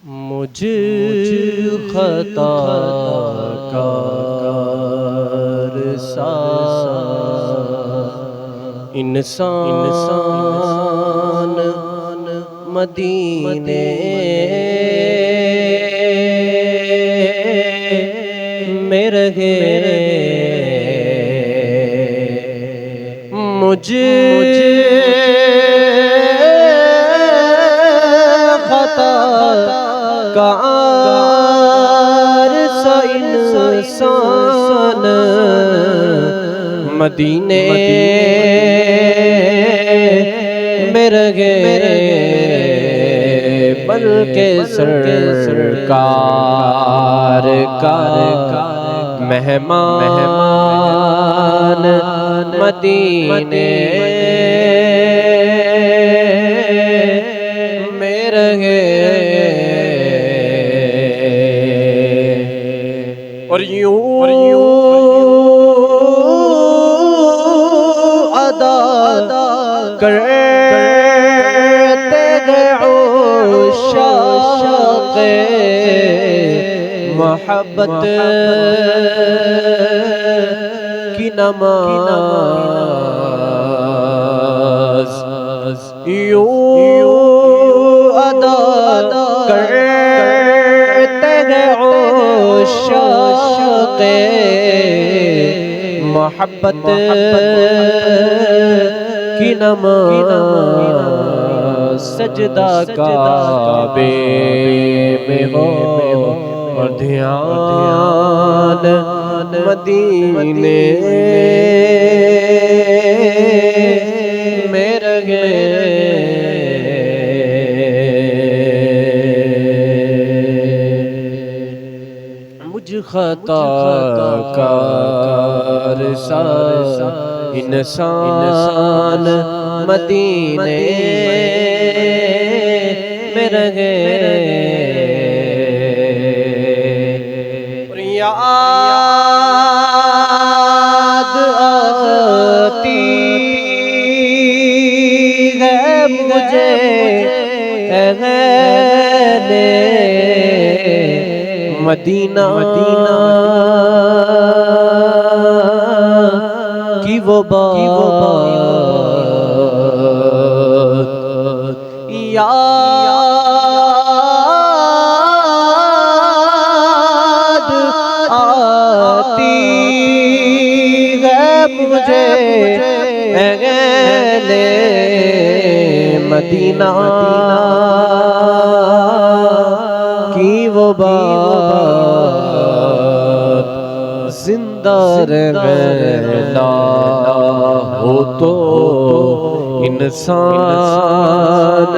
मुझ खताकार सा इंसान मदीने में रहे। मुझ खताकार सा इंसान मदीने में रहे, बल्कि सरकार का मेहमान मदीने में रहे। और यूं अदा करते गए शाक़े मोहब्बत की नमाज़। यूं अदा करते गए शाक़े मोहब्बत की नमाज़। सजदा काबे में हो और ध्यान मदीने में रहे। मुझ खताकार सा इंसान मदीने में रहे। याद आती है मुझे मदीना की वो बात। याद आती है मुझे अहले मदीना की वो बात। जिंदा रहना हो तो इंसान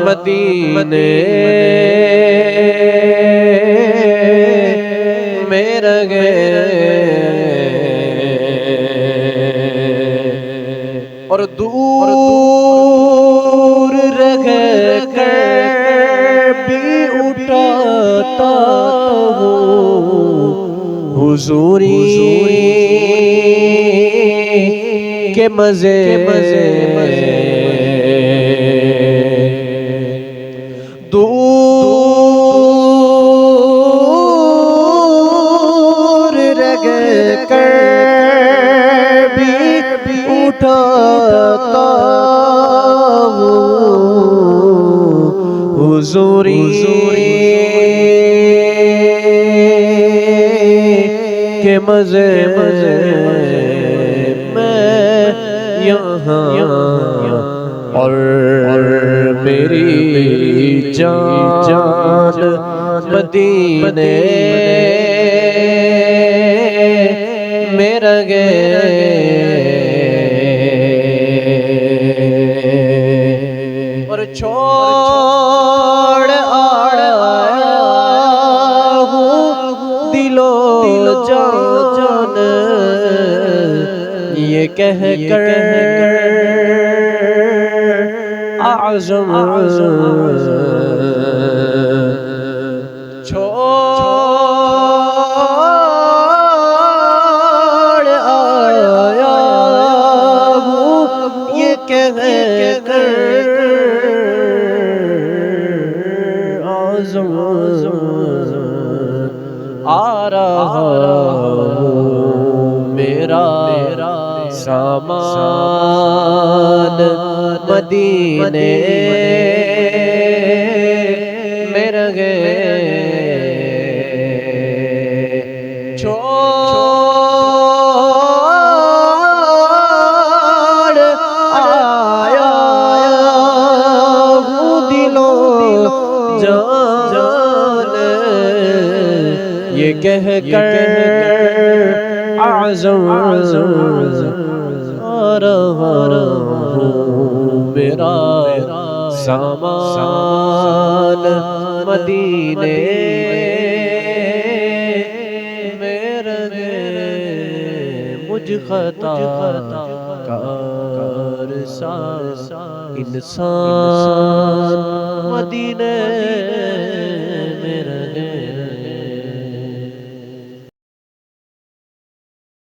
मदीने में रहे। और दूर रह कर भी उठाता हूँ हुजूरी के मजे। दूर रह कर भी उठाता हूँ हुजूरी के मजे। मैं यहाँ और मेरी जान मदीने में रहे। और छोड़ आया हूँ दिलो जान ये कह कर आज़म छोड़ आया हूँ ये कह कर आज़म आ रहा हूँ, मेरा सामान मदीने में रह गए। छोड़ आया हूँ दिलो जान, ये कह कर आज़म आ रहा हूँ, मेरा सामान मदीने में रह गए। मुझ खता कार सा इंसान मदीने